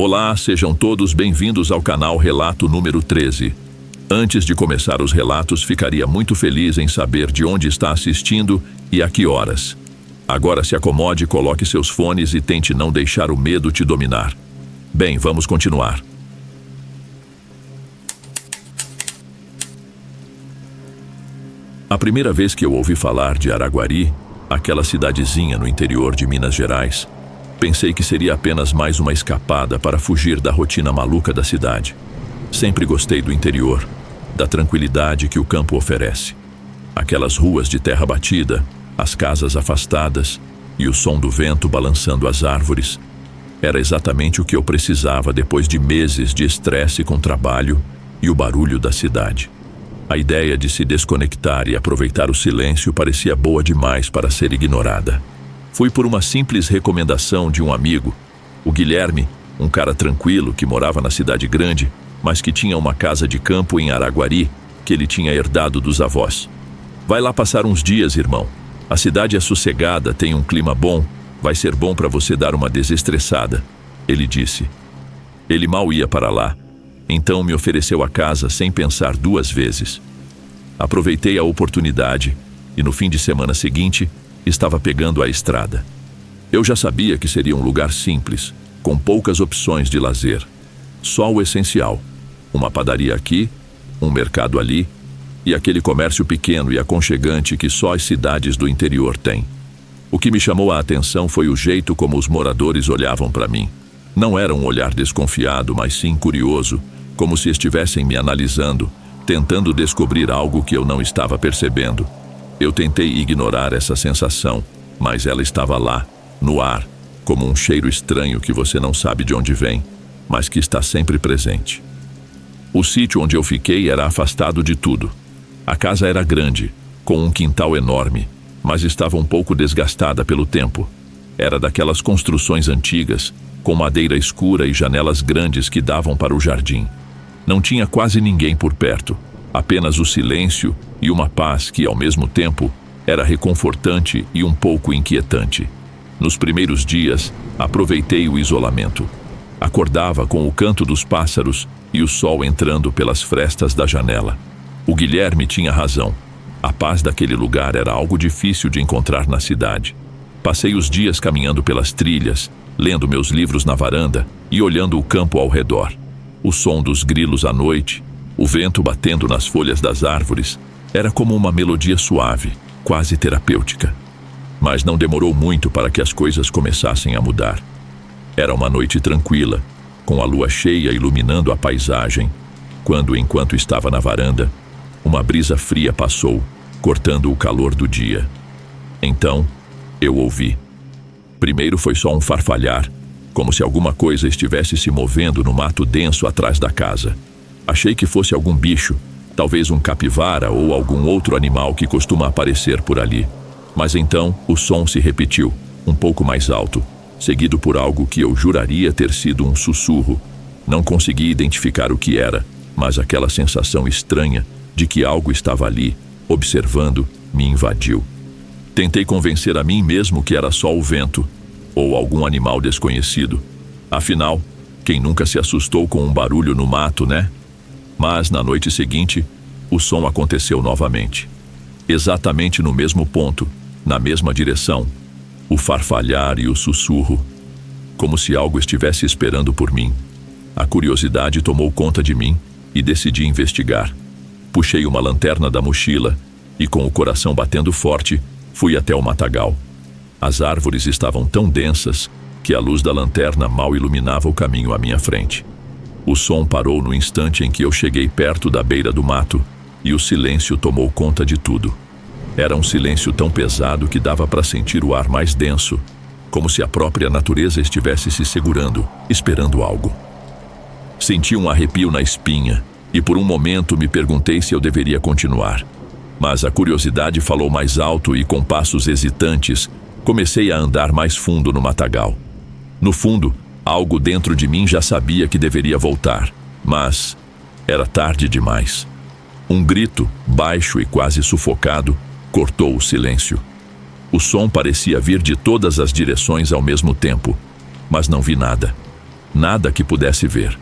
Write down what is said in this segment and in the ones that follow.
Olá, sejam todos bem-vindos ao canal Relato número 13. Antes de começar os relatos, ficaria muito feliz em saber de onde está assistindo e a que horas. Agora se acomode, coloque seus fones e tente não deixar o medo te dominar. Bem, vamos continuar. A primeira vez que eu ouvi falar de Araguari, aquela cidadezinha no interior de Minas Gerais, pensei que seria apenas mais uma escapada para fugir da rotina maluca da cidade. Sempre gostei do interior, da tranquilidade que o campo oferece. Aquelas ruas de terra batida, as casas afastadas e o som do vento balançando as árvores. Era exatamente o que eu precisava depois de meses de estresse com trabalho e o barulho da cidade. A ideia de se desconectar e aproveitar o silêncio parecia boa demais para ser ignorada. Fui por uma simples recomendação de um amigo, o Guilherme, um cara tranquilo que morava na cidade grande, mas que tinha uma casa de campo em Araguari que ele tinha herdado dos avós. Vai lá passar uns dias, irmão. A cidade é sossegada, tem um clima bom, vai ser bom para você dar uma desestressada, ele disse. Ele mal ia para lá, então me ofereceu a casa sem pensar duas vezes. Aproveitei a oportunidade e no fim de semana seguinte estava pegando a estrada. Eu já sabia que seria um lugar simples, com poucas opções de lazer. Só o essencial: uma padaria aqui, um mercado ali e aquele comércio pequeno e aconchegante que só as cidades do interior têm. O que me chamou a atenção foi o jeito como os moradores olhavam para mim. Não era um olhar desconfiado, mas sim curioso, como se estivessem me analisando, tentando descobrir algo que eu não estava percebendo. Eu tentei ignorar essa sensação, mas ela estava lá, no ar, como um cheiro estranho que você não sabe de onde vem, mas que está sempre presente. O sítio onde eu fiquei era afastado de tudo. A casa era grande, com um quintal enorme, mas estava um pouco desgastada pelo tempo. Era daquelas construções antigas, com madeira escura e janelas grandes que davam para o jardim. Não tinha quase ninguém por perto, apenas o silêncio e uma paz que, ao mesmo tempo, era reconfortante e um pouco inquietante. Nos primeiros dias, aproveitei o isolamento. Acordava com o canto dos pássaros e o sol entrando pelas frestas da janela. O Guilherme tinha razão. A paz daquele lugar era algo difícil de encontrar na cidade. Passei os dias caminhando pelas trilhas, lendo meus livros na varanda e olhando o campo ao redor. O som dos grilos à noite, o vento batendo nas folhas das árvores, era como uma melodia suave, quase terapêutica. Mas não demorou muito para que as coisas começassem a mudar. Era uma noite tranquila, com a lua cheia iluminando a paisagem, quando, enquanto estava na varanda, uma brisa fria passou, cortando o calor do dia. Então, eu ouvi. Primeiro foi só um farfalhar, como se alguma coisa estivesse se movendo no mato denso atrás da casa. Achei que fosse algum bicho, talvez um capivara ou algum outro animal que costuma aparecer por ali. Mas então o som se repetiu, um pouco mais alto, seguido por algo que eu juraria ter sido um sussurro. Não consegui identificar o que era, mas aquela sensação estranha de que algo estava ali, observando, me invadiu. Tentei convencer a mim mesmo que era só o vento, ou algum animal desconhecido. Afinal, quem nunca se assustou com um barulho no mato, né? Mas na noite seguinte, o som aconteceu novamente. Exatamente no mesmo ponto, na mesma direção. O farfalhar e o sussurro, como se algo estivesse esperando por mim. A curiosidade tomou conta de mim e decidi investigar. Puxei uma lanterna da mochila e, com o coração batendo forte, fui até o matagal. As árvores estavam tão densas que a luz da lanterna mal iluminava o caminho à minha frente. O som parou no instante em que eu cheguei perto da beira do mato e o silêncio tomou conta de tudo. Era um silêncio tão pesado que dava para sentir o ar mais denso, como se a própria natureza estivesse se segurando, esperando algo. Senti um arrepio na espinha e por um momento me perguntei se eu deveria continuar. Mas a curiosidade falou mais alto e, com passos hesitantes, comecei a andar mais fundo no matagal. No fundo, algo dentro de mim já sabia que deveria voltar, mas era tarde demais. Um grito, baixo e quase sufocado, cortou o silêncio. O som parecia vir de todas as direções ao mesmo tempo, mas não vi nada. Nada que pudesse ver.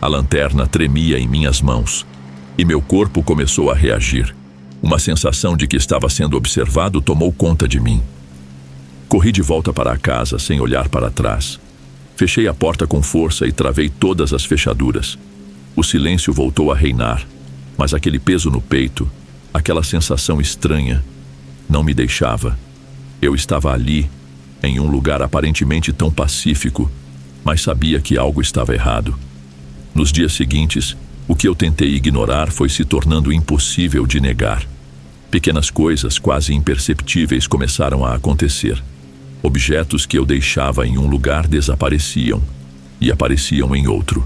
A lanterna tremia em minhas mãos e meu corpo começou a reagir. Uma sensação de que estava sendo observado tomou conta de mim. Corri de volta para a casa sem olhar para trás. Fechei a porta com força e travei todas as fechaduras. O silêncio voltou a reinar, mas aquele peso no peito, aquela sensação estranha, não me deixava. Eu estava ali, em um lugar aparentemente tão pacífico, mas sabia que algo estava errado. Nos dias seguintes, o que eu tentei ignorar foi se tornando impossível de negar. Pequenas coisas quase imperceptíveis começaram a acontecer. Objetos que eu deixava em um lugar desapareciam e apareciam em outro.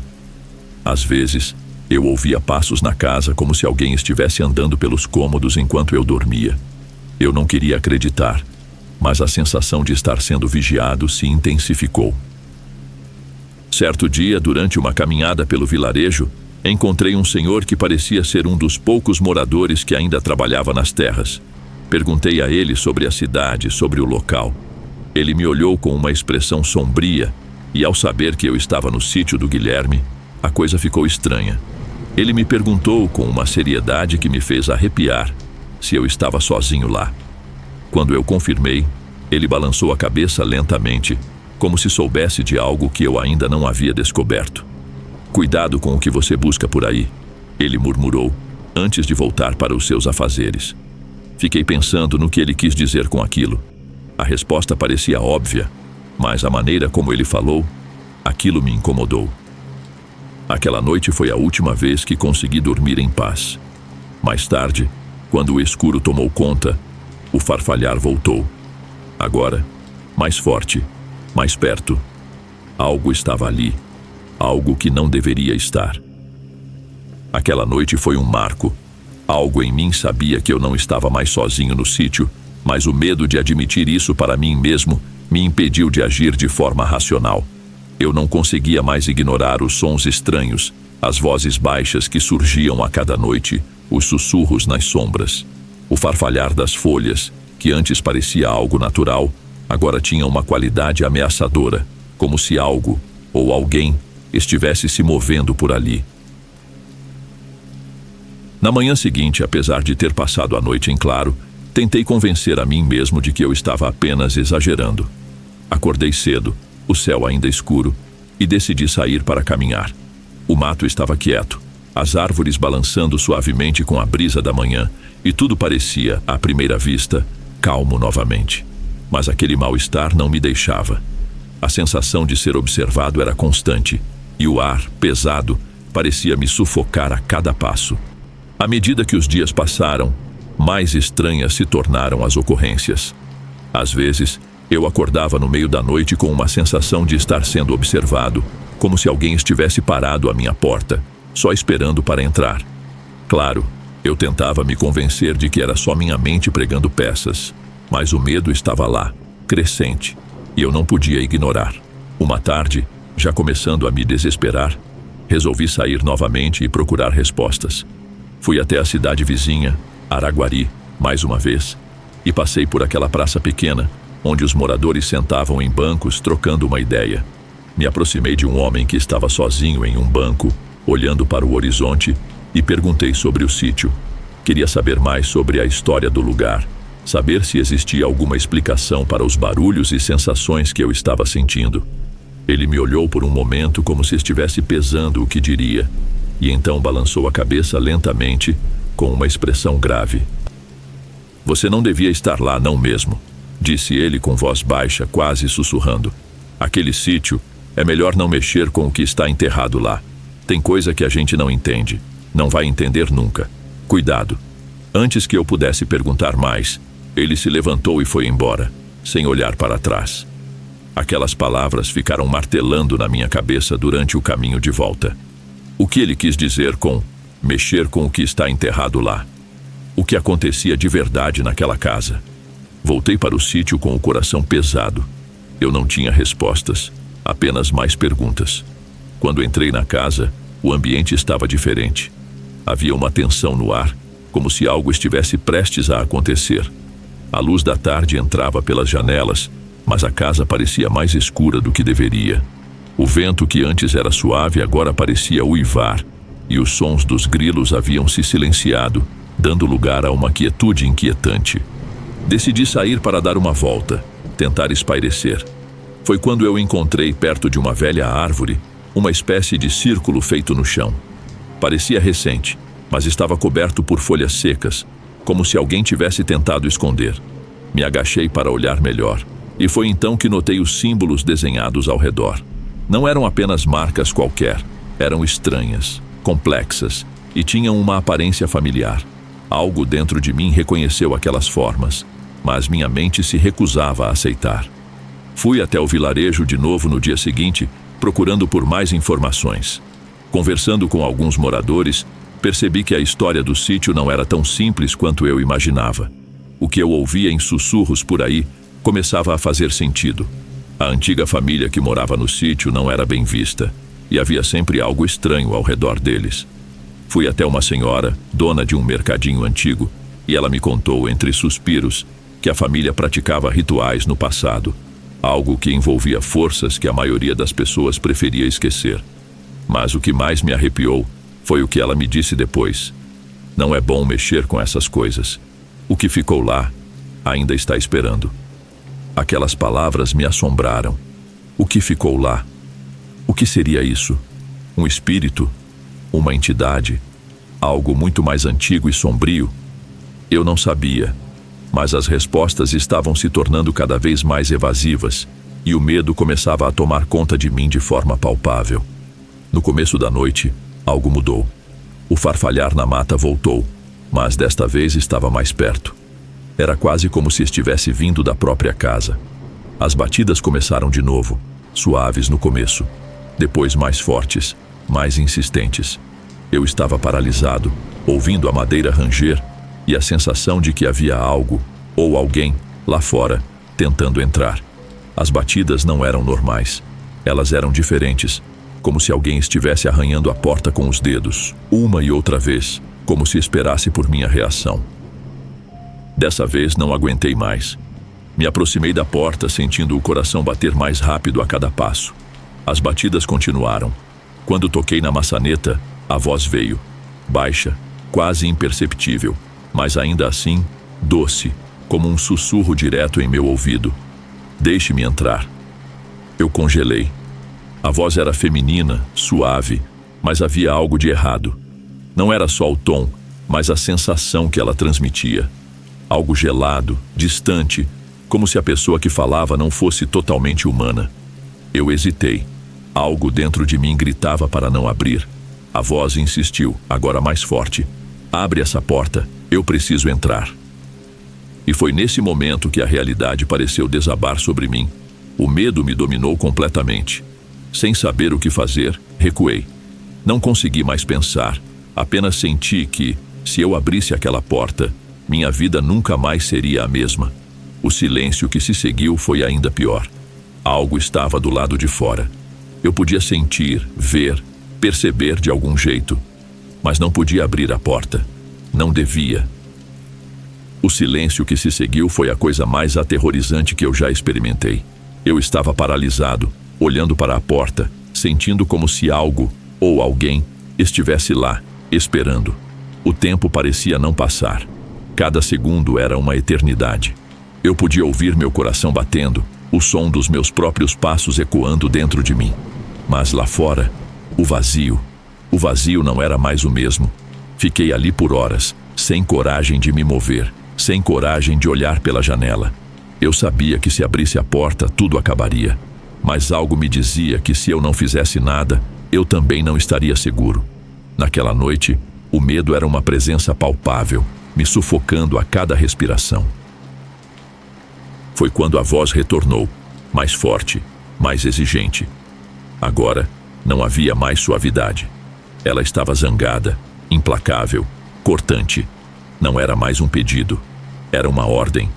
Às vezes, eu ouvia passos na casa como se alguém estivesse andando pelos cômodos enquanto eu dormia. Eu não queria acreditar, mas a sensação de estar sendo vigiado se intensificou. Certo dia, durante uma caminhada pelo vilarejo, encontrei um senhor que parecia ser um dos poucos moradores que ainda trabalhava nas terras. Perguntei a ele sobre a cidade, sobre o local. Ele me olhou com uma expressão sombria e, ao saber que eu estava no sítio do Guilherme, a coisa ficou estranha. Ele me perguntou com uma seriedade que me fez arrepiar se eu estava sozinho lá. Quando eu confirmei, ele balançou a cabeça lentamente, como se soubesse de algo que eu ainda não havia descoberto. "Cuidado com o que você busca por aí", ele murmurou, antes de voltar para os seus afazeres. Fiquei pensando no que ele quis dizer com aquilo. A resposta parecia óbvia, mas a maneira como ele falou, aquilo me incomodou. Aquela noite foi a última vez que consegui dormir em paz. Mais tarde, quando o escuro tomou conta, o farfalhar voltou. Agora, mais forte, mais perto. Algo estava ali, algo que não deveria estar. Aquela noite foi um marco. Algo em mim sabia que eu não estava mais sozinho no sítio, mas o medo de admitir isso para mim mesmo me impediu de agir de forma racional. Eu não conseguia mais ignorar os sons estranhos, as vozes baixas que surgiam a cada noite, os sussurros nas sombras. O farfalhar das folhas, que antes parecia algo natural, agora tinha uma qualidade ameaçadora, como se algo, ou alguém, estivesse se movendo por ali. Na manhã seguinte, apesar de ter passado a noite em claro, tentei convencer a mim mesmo de que eu estava apenas exagerando. Acordei cedo, o céu ainda escuro, e decidi sair para caminhar. O mato estava quieto, as árvores balançando suavemente com a brisa da manhã, e tudo parecia, à primeira vista, calmo novamente. Mas aquele mal-estar não me deixava. A sensação de ser observado era constante, e o ar, pesado, parecia me sufocar a cada passo. À medida que os dias passaram, mais estranhas se tornaram as ocorrências. Às vezes, eu acordava no meio da noite com uma sensação de estar sendo observado, como se alguém estivesse parado à minha porta, só esperando para entrar. Claro, eu tentava me convencer de que era só minha mente pregando peças, mas o medo estava lá, crescente, e eu não podia ignorar. Uma tarde, já começando a me desesperar, resolvi sair novamente e procurar respostas. Fui até a cidade vizinha, Araguari, mais uma vez, e passei por aquela praça pequena, onde os moradores sentavam em bancos trocando uma ideia. Me aproximei de um homem que estava sozinho em um banco, olhando para o horizonte, e perguntei sobre o sítio. Queria saber mais sobre a história do lugar, saber se existia alguma explicação para os barulhos e sensações que eu estava sentindo. Ele me olhou por um momento como se estivesse pesando o que diria, e então balançou a cabeça lentamente, com uma expressão grave. "Você não devia estar lá, não mesmo", disse ele com voz baixa, quase sussurrando. "Aquele sítio, é melhor não mexer com o que está enterrado lá. Tem coisa que a gente não entende, não vai entender nunca. Cuidado." Antes que eu pudesse perguntar mais, ele se levantou e foi embora, sem olhar para trás. Aquelas palavras ficaram martelando na minha cabeça durante o caminho de volta. O que ele quis dizer com mexer com o que está enterrado lá? O que acontecia de verdade naquela casa? Voltei para o sítio com o coração pesado. Eu não tinha respostas, apenas mais perguntas. Quando entrei na casa, o ambiente estava diferente. Havia uma tensão no ar, como se algo estivesse prestes a acontecer. A luz da tarde entrava pelas janelas, mas a casa parecia mais escura do que deveria. O vento, que antes era suave, agora parecia uivar, e os sons dos grilos haviam se silenciado, dando lugar a uma quietude inquietante. Decidi sair para dar uma volta, tentar espairecer. Foi quando eu encontrei perto de uma velha árvore uma espécie de círculo feito no chão. Parecia recente, mas estava coberto por folhas secas, como se alguém tivesse tentado esconder. Me agachei para olhar melhor, e foi então que notei os símbolos desenhados ao redor. Não eram apenas marcas qualquer, eram estranhas, complexas, e tinham uma aparência familiar. Algo dentro de mim reconheceu aquelas formas, mas minha mente se recusava a aceitar. Fui até o vilarejo de novo no dia seguinte, procurando por mais informações. Conversando com alguns moradores, percebi que a história do sítio não era tão simples quanto eu imaginava. O que eu ouvia em sussurros por aí começava a fazer sentido. A antiga família que morava no sítio não era bem vista, e havia sempre algo estranho ao redor deles. Fui até uma senhora, dona de um mercadinho antigo, e ela me contou, entre suspiros, que a família praticava rituais no passado, algo que envolvia forças que a maioria das pessoas preferia esquecer. Mas o que mais me arrepiou foi o que ela me disse depois. Não é bom mexer com essas coisas. O que ficou lá ainda está esperando. Aquelas palavras me assombraram. O que ficou lá? O que seria isso? Um espírito? Uma entidade? Algo muito mais antigo e sombrio? Eu não sabia, mas as respostas estavam se tornando cada vez mais evasivas, e o medo começava a tomar conta de mim de forma palpável. No começo da noite, algo mudou. O farfalhar na mata voltou, mas desta vez estava mais perto. Era quase como se estivesse vindo da própria casa. As batidas começaram de novo, suaves no começo, depois mais fortes, mais insistentes. Eu estava paralisado, ouvindo a madeira ranger e a sensação de que havia algo, ou alguém, lá fora, tentando entrar. As batidas não eram normais. Elas eram diferentes, como se alguém estivesse arranhando a porta com os dedos, uma e outra vez, como se esperasse por minha reação. Dessa vez não aguentei mais. Me aproximei da porta, sentindo o coração bater mais rápido a cada passo. As batidas continuaram. Quando toquei na maçaneta, a voz veio, baixa, quase imperceptível, mas ainda assim, doce, como um sussurro direto em meu ouvido. Deixe-me entrar. Eu congelei. A voz era feminina, suave, mas havia algo de errado. Não era só o tom, mas a sensação que ela transmitia. Algo gelado, distante, como se a pessoa que falava não fosse totalmente humana. Eu hesitei. Algo dentro de mim gritava para não abrir. A voz insistiu, agora mais forte. Abre essa porta, eu preciso entrar. E foi nesse momento que a realidade pareceu desabar sobre mim. O medo me dominou completamente. Sem saber o que fazer, recuei. Não consegui mais pensar, apenas senti que, se eu abrisse aquela porta, minha vida nunca mais seria a mesma. O silêncio que se seguiu foi ainda pior. Algo estava do lado de fora. Eu podia sentir, ver, perceber de algum jeito, mas não podia abrir a porta. Não devia. O silêncio que se seguiu foi a coisa mais aterrorizante que eu já experimentei. Eu estava paralisado, olhando para a porta, sentindo como se algo, ou alguém, estivesse lá, esperando. O tempo parecia não passar. Cada segundo era uma eternidade. Eu podia ouvir meu coração batendo, o som dos meus próprios passos ecoando dentro de mim. Mas lá fora, o vazio. O vazio não era mais o mesmo. Fiquei ali por horas, sem coragem de me mover, sem coragem de olhar pela janela. Eu sabia que se abrisse a porta, tudo acabaria. Mas algo me dizia que se eu não fizesse nada, eu também não estaria seguro. Naquela noite, o medo era uma presença palpável, me sufocando a cada respiração. Foi quando a voz retornou, mais forte, mais exigente. Agora, não havia mais suavidade. Ela estava zangada, implacável, cortante. Não era mais um pedido, era uma ordem.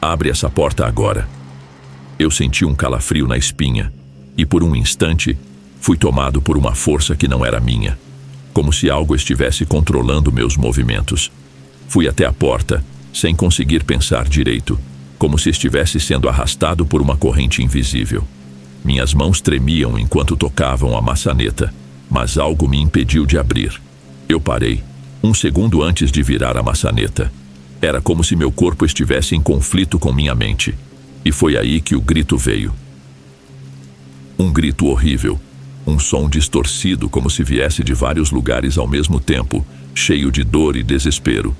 Abre essa porta agora. Eu senti um calafrio na espinha, e por um instante, fui tomado por uma força que não era minha, como se algo estivesse controlando meus movimentos. Fui até a porta, sem conseguir pensar direito, como se estivesse sendo arrastado por uma corrente invisível. Minhas mãos tremiam enquanto tocavam a maçaneta, mas algo me impediu de abrir. Eu parei, 1 segundo antes de virar a maçaneta. Era como se meu corpo estivesse em conflito com minha mente. E foi aí que o grito veio. Um grito horrível. Um som distorcido como se viesse de vários lugares ao mesmo tempo, cheio de dor e desespero.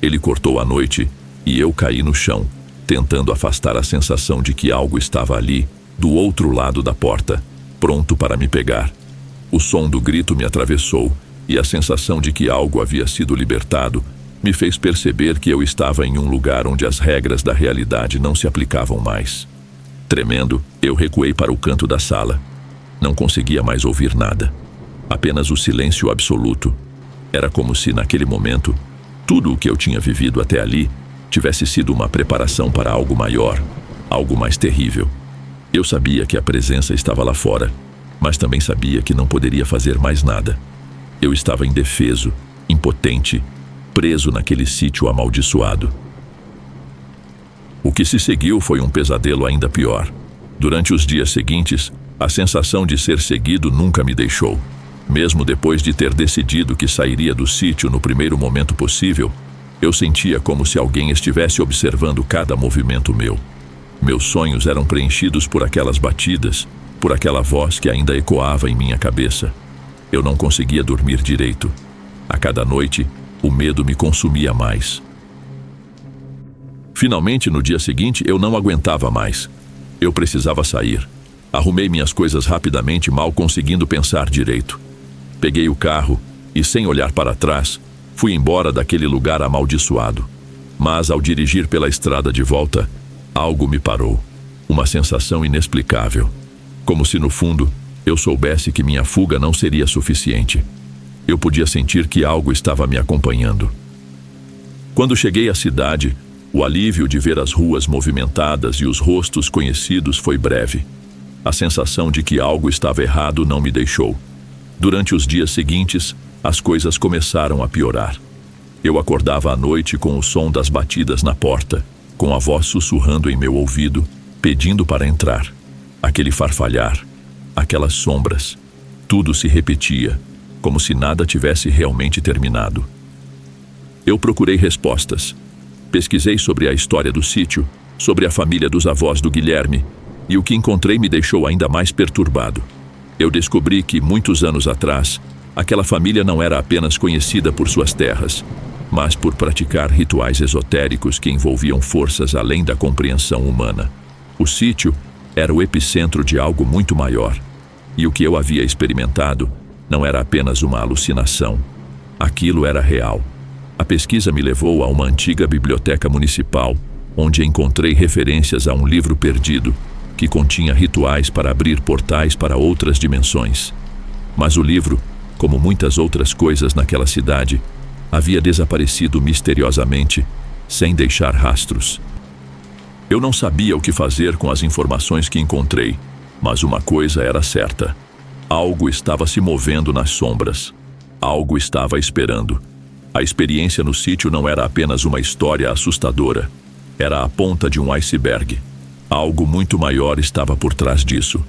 Ele cortou a noite e eu caí no chão, tentando afastar a sensação de que algo estava ali, do outro lado da porta, pronto para me pegar. O som do grito me atravessou e a sensação de que algo havia sido libertado me fez perceber que eu estava em um lugar onde as regras da realidade não se aplicavam mais. Tremendo, eu recuei para o canto da sala. Não conseguia mais ouvir nada. Apenas o silêncio absoluto. Era como se, naquele momento, tudo o que eu tinha vivido até ali tivesse sido uma preparação para algo maior, algo mais terrível. Eu sabia que a presença estava lá fora, mas também sabia que não poderia fazer mais nada. Eu estava indefeso, impotente, preso naquele sítio amaldiçoado. O que se seguiu foi um pesadelo ainda pior. Durante os dias seguintes, a sensação de ser seguido nunca me deixou. Mesmo depois de ter decidido que sairia do sítio no primeiro momento possível, eu sentia como se alguém estivesse observando cada movimento meu. Meus sonhos eram preenchidos por aquelas batidas, por aquela voz que ainda ecoava em minha cabeça. Eu não conseguia dormir direito. A cada noite, o medo me consumia mais. Finalmente, no dia seguinte, eu não aguentava mais. Eu precisava sair. Arrumei minhas coisas rapidamente, mal conseguindo pensar direito. Peguei o carro e, sem olhar para trás, fui embora daquele lugar amaldiçoado. Mas, ao dirigir pela estrada de volta, algo me parou. Uma sensação inexplicável. Como se, no fundo, eu soubesse que minha fuga não seria suficiente. Eu podia sentir que algo estava me acompanhando. Quando cheguei à cidade, o alívio de ver as ruas movimentadas e os rostos conhecidos foi breve. A sensação de que algo estava errado não me deixou. Durante os dias seguintes, as coisas começaram a piorar. Eu acordava à noite com o som das batidas na porta, com a voz sussurrando em meu ouvido, pedindo para entrar. Aquele farfalhar, aquelas sombras, tudo se repetia, como se nada tivesse realmente terminado. Eu procurei respostas. Pesquisei sobre a história do sítio, sobre a família dos avós do Guilherme, e o que encontrei me deixou ainda mais perturbado. Eu descobri que, muitos anos atrás, aquela família não era apenas conhecida por suas terras, mas por praticar rituais esotéricos que envolviam forças além da compreensão humana. O sítio era o epicentro de algo muito maior, e o que eu havia experimentado não era apenas uma alucinação. Aquilo era real. A pesquisa me levou a uma antiga biblioteca municipal, onde encontrei referências a um livro perdido, que continha rituais para abrir portais para outras dimensões. Mas o livro, como muitas outras coisas naquela cidade, havia desaparecido misteriosamente, sem deixar rastros. Eu não sabia o que fazer com as informações que encontrei, mas uma coisa era certa. Algo estava se movendo nas sombras. Algo estava esperando. A experiência no sítio não era apenas uma história assustadora. Era a ponta de um iceberg. Algo muito maior estava por trás disso.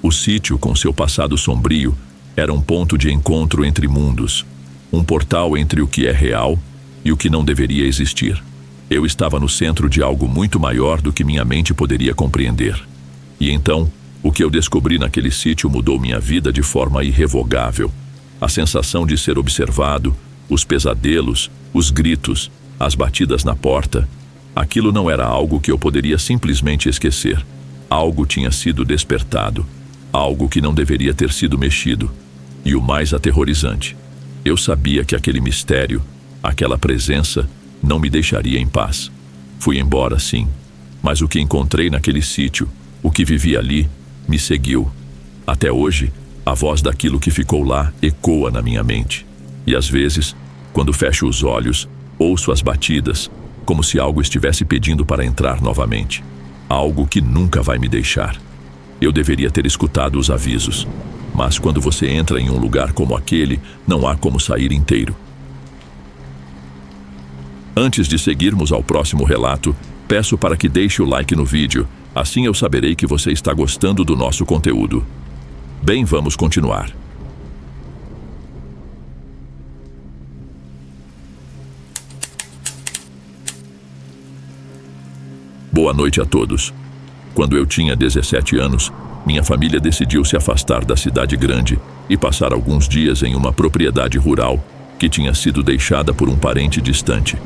O sítio, com seu passado sombrio, era um ponto de encontro entre mundos. Um portal entre o que é real e o que não deveria existir. Eu estava no centro de algo muito maior do que minha mente poderia compreender. E então, o que eu descobri naquele sítio mudou minha vida de forma irrevogável. A sensação de ser observado, os pesadelos, os gritos, as batidas na porta. Aquilo não era algo que eu poderia simplesmente esquecer. Algo tinha sido despertado. Algo que não deveria ter sido mexido. E o mais aterrorizante, eu sabia que aquele mistério, aquela presença, não me deixaria em paz. Fui embora, sim. Mas o que encontrei naquele sítio, o que vivi ali, me seguiu. Até hoje, a voz daquilo que ficou lá ecoa na minha mente. E às vezes, quando fecho os olhos, ouço as batidas, como se algo estivesse pedindo para entrar novamente. Algo que nunca vai me deixar. Eu deveria ter escutado os avisos. Mas quando você entra em um lugar como aquele, não há como sair inteiro. Antes de seguirmos ao próximo relato, Peço para que deixe o like no vídeo, assim eu saberei que você está gostando do nosso conteúdo. Bem, vamos continuar. Boa noite a todos. Quando eu tinha 17 anos, minha família decidiu se afastar da cidade grande e passar alguns dias em uma propriedade rural que tinha sido deixada por um parente distante.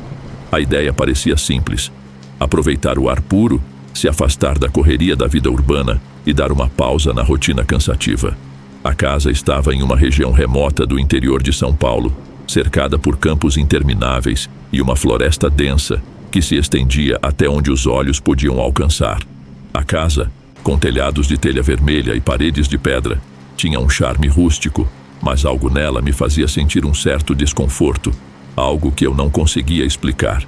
A ideia parecia simples: aproveitar o ar puro, se afastar da correria da vida urbana e dar uma pausa na rotina cansativa. A casa estava em uma região remota do interior de São Paulo, cercada por campos intermináveis e uma floresta densa que se estendia até onde os olhos podiam alcançar. A casa, com telhados de telha vermelha e paredes de pedra, tinha um charme rústico, mas algo nela me fazia sentir um certo desconforto, algo que eu não conseguia explicar.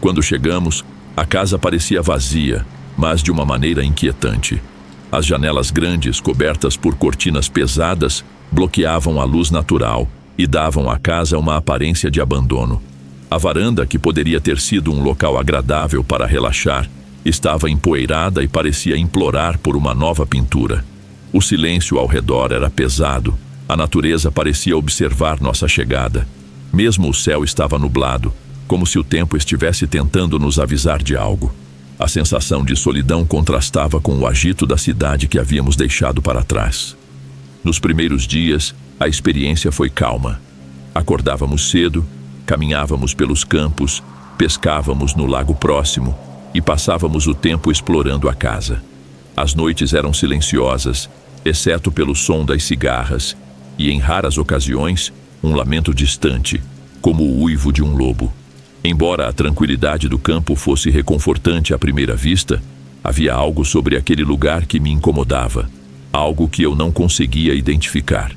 Quando chegamos, a casa parecia vazia, mas de uma maneira inquietante. As janelas grandes, cobertas por cortinas pesadas, bloqueavam a luz natural e davam à casa uma aparência de abandono. A varanda, que poderia ter sido um local agradável para relaxar, estava empoeirada e parecia implorar por uma nova pintura. O silêncio ao redor era pesado. A natureza parecia observar nossa chegada. Mesmo o céu estava nublado, como se o tempo estivesse tentando nos avisar de algo. A sensação de solidão contrastava com o agito da cidade que havíamos deixado para trás. Nos primeiros dias, a experiência foi calma. Acordávamos cedo, caminhávamos pelos campos, pescávamos no lago próximo e passávamos o tempo explorando a casa. As noites eram silenciosas, exceto pelo som das cigarras, e em raras ocasiões, um lamento distante, como o uivo de um lobo. Embora a tranquilidade do campo fosse reconfortante à primeira vista, havia algo sobre aquele lugar que me incomodava, algo que eu não conseguia identificar.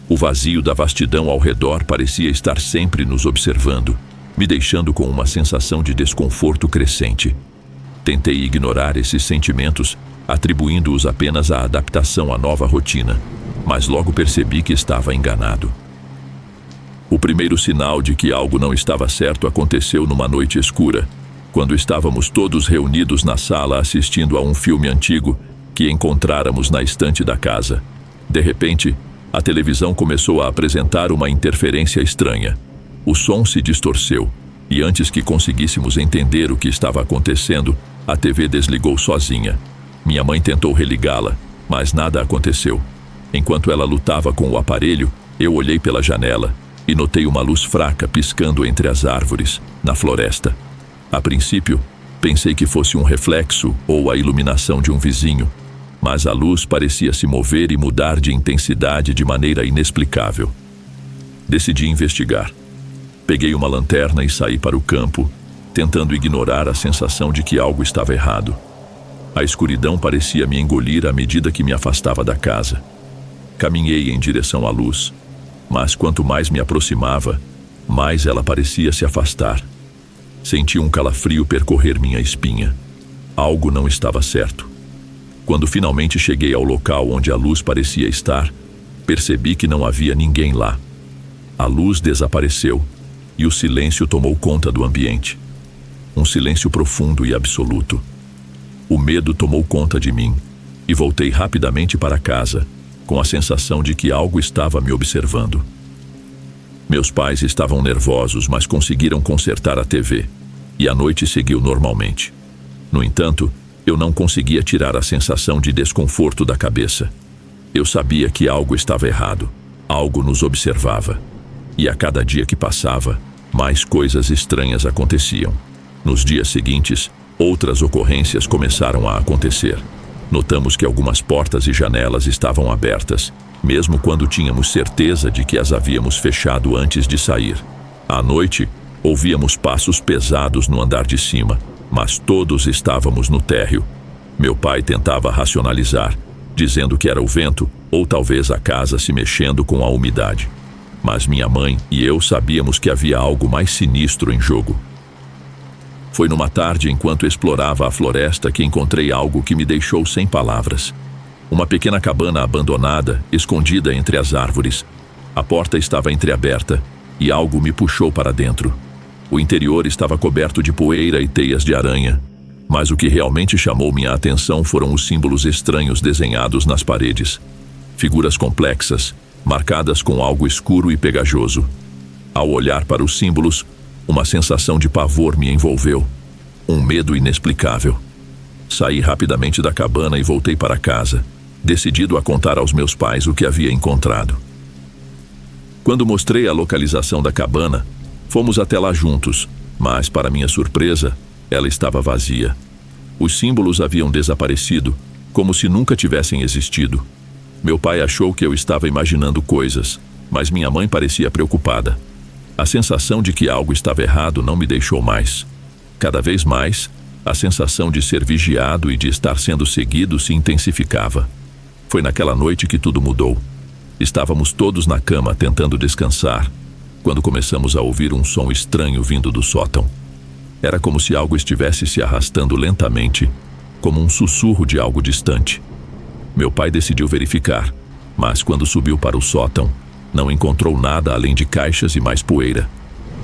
O vazio da vastidão ao redor parecia estar sempre nos observando, me deixando com uma sensação de desconforto crescente. Tentei ignorar esses sentimentos, atribuindo-os apenas à adaptação à nova rotina, mas logo percebi que estava enganado. O primeiro sinal de que algo não estava certo aconteceu numa noite escura, quando estávamos todos reunidos na sala assistindo a um filme antigo que encontráramos na estante da casa. De repente, a televisão começou a apresentar uma interferência estranha. O som se distorceu, e antes que conseguíssemos entender o que estava acontecendo, a TV desligou sozinha. Minha mãe tentou religá-la, mas nada aconteceu. Enquanto ela lutava com o aparelho, eu olhei pela janela e notei uma luz fraca piscando entre as árvores, na floresta. A princípio, pensei que fosse um reflexo ou a iluminação de um vizinho, mas a luz parecia se mover e mudar de intensidade de maneira inexplicável. Decidi investigar. Peguei uma lanterna e saí para o campo, tentando ignorar a sensação de que algo estava errado. A escuridão parecia me engolir à medida que me afastava da casa. Caminhei em direção à luz, mas quanto mais me aproximava, mais ela parecia se afastar. Senti um calafrio percorrer minha espinha. Algo não estava certo. Quando finalmente cheguei ao local onde a luz parecia estar, percebi que não havia ninguém lá. A luz desapareceu e o silêncio tomou conta do ambiente. Um silêncio profundo e absoluto. O medo tomou conta de mim e voltei rapidamente para casa, com a sensação de que algo estava me observando. Meus pais estavam nervosos, mas conseguiram consertar a TV, e a noite seguiu normalmente. No entanto, eu não conseguia tirar a sensação de desconforto da cabeça. Eu sabia que algo estava errado, algo nos observava. E a cada dia que passava, mais coisas estranhas aconteciam. Nos dias seguintes, outras ocorrências começaram a acontecer. Notamos que algumas portas e janelas estavam abertas, mesmo quando tínhamos certeza de que as havíamos fechado antes de sair. À noite, ouvíamos passos pesados no andar de cima, mas todos estávamos no térreo. Meu pai tentava racionalizar, dizendo que era o vento ou talvez a casa se mexendo com a umidade. Mas minha mãe e eu sabíamos que havia algo mais sinistro em jogo. Foi numa tarde, enquanto explorava a floresta, que encontrei algo que me deixou sem palavras. Uma pequena cabana abandonada, escondida entre as árvores. A porta estava entreaberta e algo me puxou para dentro. O interior estava coberto de poeira e teias de aranha, mas o que realmente chamou minha atenção foram os símbolos estranhos desenhados nas paredes. Figuras complexas, marcadas com algo escuro e pegajoso. Ao olhar para os símbolos, uma sensação de pavor me envolveu. Um medo inexplicável. Saí rapidamente da cabana e voltei para casa, decidido a contar aos meus pais o que havia encontrado. Quando mostrei a localização da cabana, fomos até lá juntos, mas, para minha surpresa, ela estava vazia. Os símbolos haviam desaparecido, como se nunca tivessem existido. Meu pai achou que eu estava imaginando coisas, mas minha mãe parecia preocupada. A sensação de que algo estava errado não me deixou mais. Cada vez mais, a sensação de ser vigiado e de estar sendo seguido se intensificava. Foi naquela noite que tudo mudou. Estávamos todos na cama tentando descansar, quando começamos a ouvir um som estranho vindo do sótão. Era como se algo estivesse se arrastando lentamente, como um sussurro de algo distante. Meu pai decidiu verificar, mas quando subiu para o sótão, não encontrou nada além de caixas e mais poeira.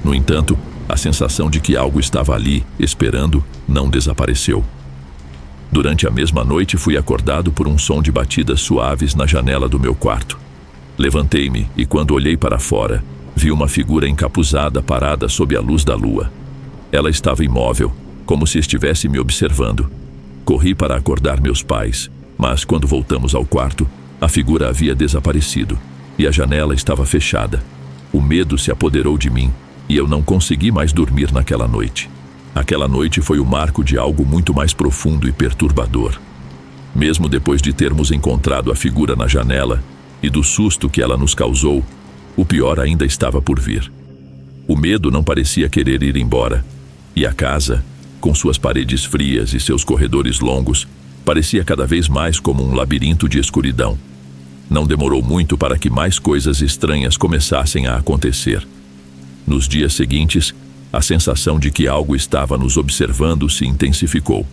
No entanto, a sensação de que algo estava ali, esperando, não desapareceu. Durante a mesma noite, fui acordado por um som de batidas suaves na janela do meu quarto. Levantei-me e, quando olhei para fora, vi uma figura encapuzada parada sob a luz da lua. Ela estava imóvel, como se estivesse me observando. Corri para acordar meus pais, mas quando voltamos ao quarto, a figura havia desaparecido e a janela estava fechada. O medo se apoderou de mim e eu não consegui mais dormir naquela noite. Aquela noite foi o marco de algo muito mais profundo e perturbador. Mesmo depois de termos encontrado a figura na janela e do susto que ela nos causou, o pior ainda estava por vir. O medo não parecia querer ir embora, e a casa, com suas paredes frias e seus corredores longos, parecia cada vez mais como um labirinto de escuridão. Não demorou muito para que mais coisas estranhas começassem a acontecer. Nos dias seguintes, a sensação de que algo estava nos observando se intensificou.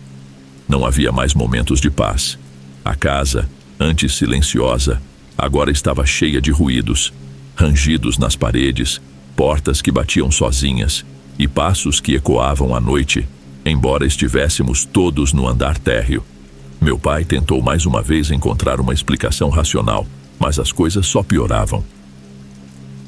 Não havia mais momentos de paz. A casa, antes silenciosa, agora estava cheia de ruídos, rangidos nas paredes, portas que batiam sozinhas e passos que ecoavam à noite, embora estivéssemos todos no andar térreo. Meu pai tentou mais uma vez encontrar uma explicação racional, mas as coisas só pioravam.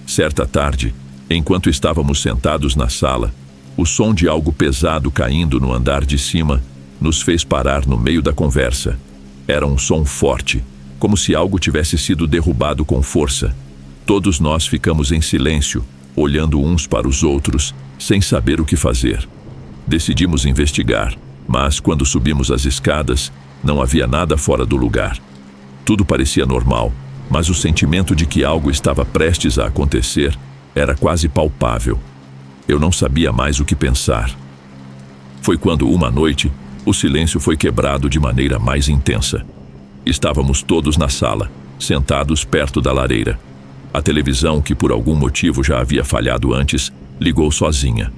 Certa tarde, enquanto estávamos sentados na sala, o som de algo pesado caindo no andar de cima nos fez parar no meio da conversa. Era um som forte, como se algo tivesse sido derrubado com força. Todos nós ficamos em silêncio, olhando uns para os outros, sem saber o que fazer. Decidimos investigar, mas quando subimos as escadas, não havia nada fora do lugar. Tudo parecia normal, mas o sentimento de que algo estava prestes a acontecer era quase palpável. Eu não sabia mais o que pensar. Foi quando, uma noite, o silêncio foi quebrado de maneira mais intensa. Estávamos todos na sala, sentados perto da lareira. A televisão, que por algum motivo já havia falhado antes, ligou sozinha.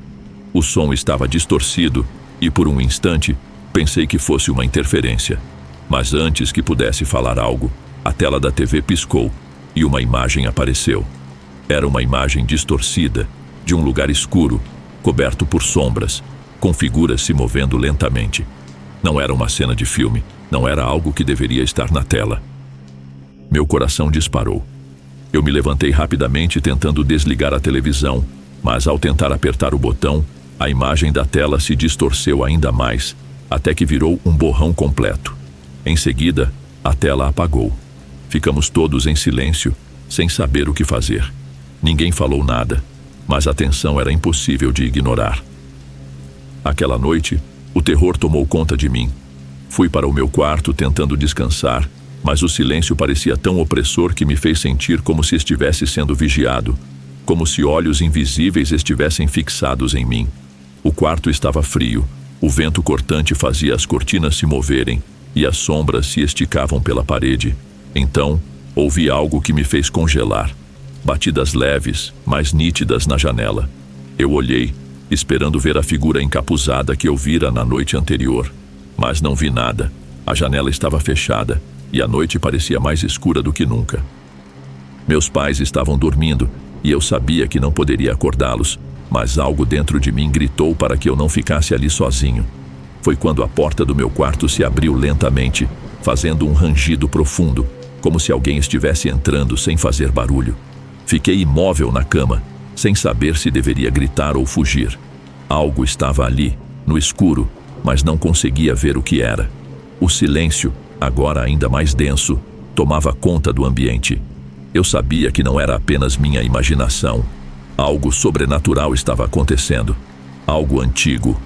O som estava distorcido e, por um instante, pensei que fosse uma interferência. Mas antes que pudesse falar algo, a tela da TV piscou e uma imagem apareceu. Era uma imagem distorcida, de um lugar escuro, coberto por sombras, com figuras se movendo lentamente. Não era uma cena de filme, não era algo que deveria estar na tela. Meu coração disparou. Eu me levantei rapidamente tentando desligar a televisão, mas ao tentar apertar o botão, a imagem da tela se distorceu ainda mais, até que virou um borrão completo. Em seguida, a tela apagou. Ficamos todos em silêncio, sem saber o que fazer. Ninguém falou nada, mas a tensão era impossível de ignorar. Aquela noite, o terror tomou conta de mim. Fui para o meu quarto tentando descansar, mas o silêncio parecia tão opressor que me fez sentir como se estivesse sendo vigiado, como se olhos invisíveis estivessem fixados em mim. O quarto estava frio, o vento cortante fazia as cortinas se moverem e as sombras se esticavam pela parede. Então, ouvi algo que me fez congelar. Batidas leves, mas nítidas na janela. Eu olhei, esperando ver a figura encapuzada que eu vira na noite anterior. Mas não vi nada. A janela estava fechada e a noite parecia mais escura do que nunca. Meus pais estavam dormindo e eu sabia que não poderia acordá-los, mas algo dentro de mim gritou para que eu não ficasse ali sozinho. Foi quando a porta do meu quarto se abriu lentamente, fazendo um rangido profundo, como se alguém estivesse entrando sem fazer barulho. Fiquei imóvel na cama, sem saber se deveria gritar ou fugir. Algo estava ali, no escuro, mas não conseguia ver o que era. O silêncio, agora ainda mais denso, tomava conta do ambiente. Eu sabia que não era apenas minha imaginação. Algo sobrenatural estava acontecendo. Algo antigo.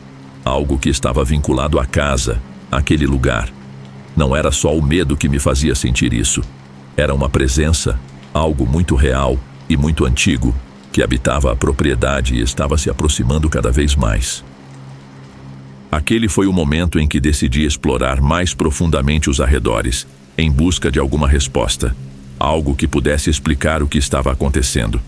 Algo que estava vinculado à casa, àquele lugar. Não era só o medo que me fazia sentir isso. Era uma presença, algo muito real e muito antigo, que habitava a propriedade e estava se aproximando cada vez mais. Aquele foi o momento em que decidi explorar mais profundamente os arredores, em busca de alguma resposta, algo que pudesse explicar o que estava acontecendo.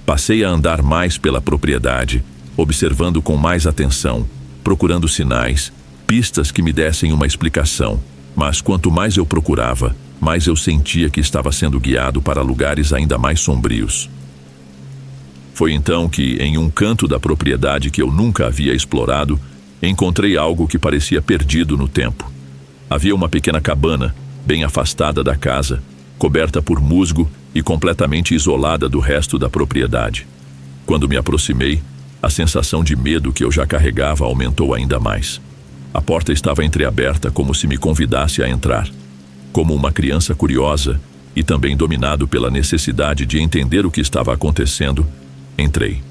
Passei a andar mais pela propriedade, observando com mais atenção, procurando sinais, pistas que me dessem uma explicação, mas quanto mais eu procurava, mais eu sentia que estava sendo guiado para lugares ainda mais sombrios. Foi então que, em um canto da propriedade que eu nunca havia explorado, encontrei algo que parecia perdido no tempo. Havia uma pequena cabana, bem afastada da casa, coberta por musgo e completamente isolada do resto da propriedade. Quando me aproximei, a sensação de medo que eu já carregava aumentou ainda mais. A porta estava entreaberta como se me convidasse a entrar. Como uma criança curiosa e também dominado pela necessidade de entender o que estava acontecendo, entrei.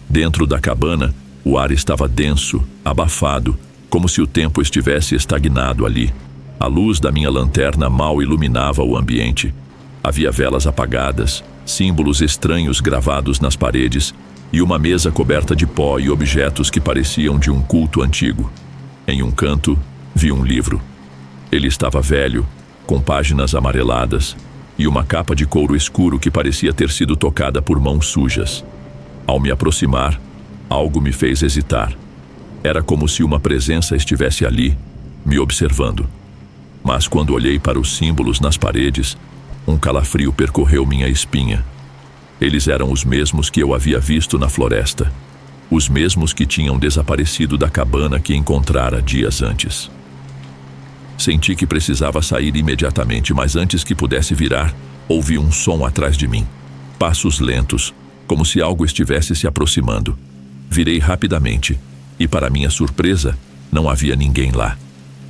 Dentro da cabana, o ar estava denso, abafado, como se o tempo estivesse estagnado ali. A luz da minha lanterna mal iluminava o ambiente. Havia velas apagadas, símbolos estranhos gravados nas paredes e uma mesa coberta de pó e objetos que pareciam de um culto antigo. Em um canto, vi um livro. Ele estava velho, com páginas amareladas e uma capa de couro escuro que parecia ter sido tocada por mãos sujas. Ao me aproximar, algo me fez hesitar. Era como se uma presença estivesse ali, me observando. Mas quando olhei para os símbolos nas paredes, um calafrio percorreu minha espinha. Eles eram os mesmos que eu havia visto na floresta, os mesmos que tinham desaparecido da cabana que encontrara dias antes. Senti que precisava sair imediatamente, mas antes que pudesse virar, ouvi um som atrás de mim. Passos lentos, como se algo estivesse se aproximando. Virei rapidamente, e para minha surpresa, não havia ninguém lá.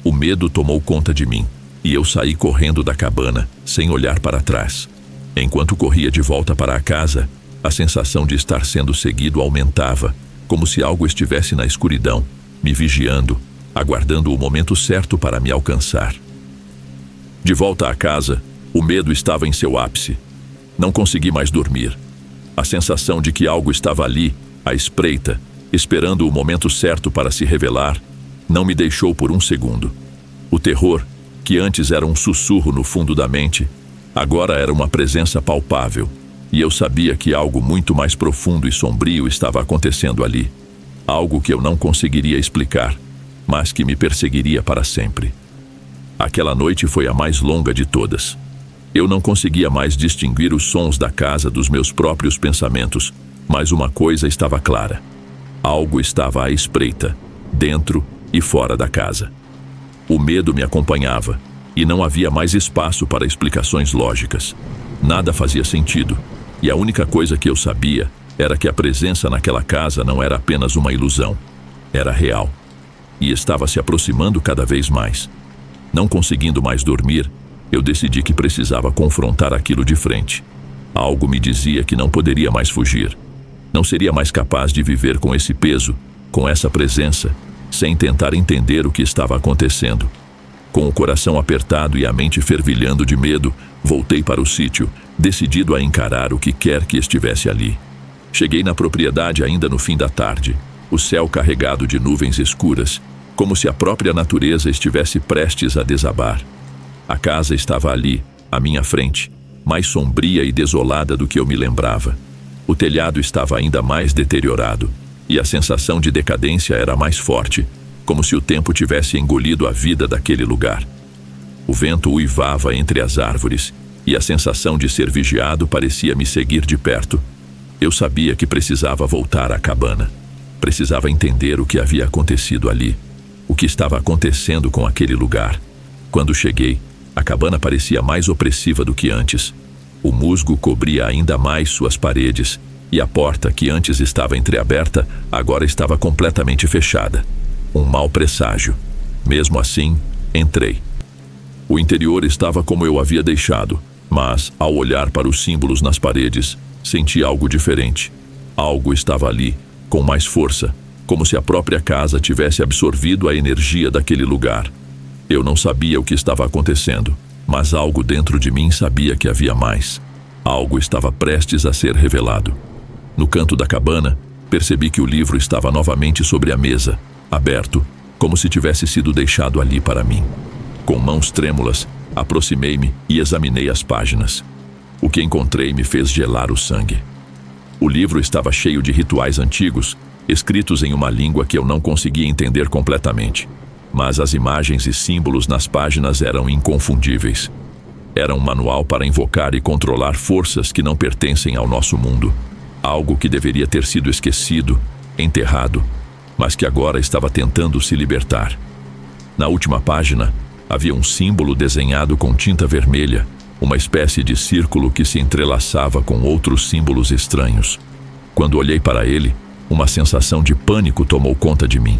O medo tomou conta de mim, e eu saí correndo da cabana, sem olhar para trás. Enquanto corria de volta para a casa, a sensação de estar sendo seguido aumentava, como se algo estivesse na escuridão, me vigiando, aguardando o momento certo para me alcançar. De volta à casa, o medo estava em seu ápice. Não consegui mais dormir. A sensação de que algo estava ali, à espreita, esperando o momento certo para se revelar, não me deixou por um segundo. O terror, que antes era um sussurro no fundo da mente, agora era uma presença palpável, e eu sabia que algo muito mais profundo e sombrio estava acontecendo ali. Algo que eu não conseguiria explicar, mas que me perseguiria para sempre. Aquela noite foi a mais longa de todas. Eu não conseguia mais distinguir os sons da casa dos meus próprios pensamentos, mas uma coisa estava clara. Algo estava à espreita, dentro e fora da casa. O medo me acompanhava, e não havia mais espaço para explicações lógicas. Nada fazia sentido, e a única coisa que eu sabia era que a presença naquela casa não era apenas uma ilusão, era real, e estava se aproximando cada vez mais. Não conseguindo mais dormir, eu decidi que precisava confrontar aquilo de frente. Algo me dizia que não poderia mais fugir. Não seria mais capaz de viver com esse peso, com essa presença, sem tentar entender o que estava acontecendo. Com o coração apertado e a mente fervilhando de medo, voltei para o sítio, decidido a encarar o que quer que estivesse ali. Cheguei na propriedade ainda no fim da tarde, o céu carregado de nuvens escuras, como se a própria natureza estivesse prestes a desabar. A casa estava ali, à minha frente, mais sombria e desolada do que eu me lembrava. O telhado estava ainda mais deteriorado, e a sensação de decadência era mais forte, como se o tempo tivesse engolido a vida daquele lugar. O vento uivava entre as árvores, e a sensação de ser vigiado parecia me seguir de perto. Eu sabia que precisava voltar à cabana. Precisava entender o que havia acontecido ali, o que estava acontecendo com aquele lugar. Quando cheguei, a cabana parecia mais opressiva do que antes. O musgo cobria ainda mais suas paredes, e a porta, que antes estava entreaberta, agora estava completamente fechada. Um mau presságio. Mesmo assim, entrei. O interior estava como eu havia deixado, mas, ao olhar para os símbolos nas paredes, senti algo diferente. Algo estava ali, com mais força, como se a própria casa tivesse absorvido a energia daquele lugar. Eu não sabia o que estava acontecendo, mas algo dentro de mim sabia que havia mais. Algo estava prestes a ser revelado. No canto da cabana, percebi que o livro estava novamente sobre a mesa, aberto, como se tivesse sido deixado ali para mim. Com mãos trêmulas, aproximei-me e examinei as páginas. O que encontrei me fez gelar o sangue. O livro estava cheio de rituais antigos, escritos em uma língua que eu não conseguia entender completamente. Mas as imagens e símbolos nas páginas eram inconfundíveis. Era um manual para invocar e controlar forças que não pertencem ao nosso mundo. Algo que deveria ter sido esquecido, enterrado, mas que agora estava tentando se libertar. Na última página, havia um símbolo desenhado com tinta vermelha, uma espécie de círculo que se entrelaçava com outros símbolos estranhos. Quando olhei para ele, uma sensação de pânico tomou conta de mim.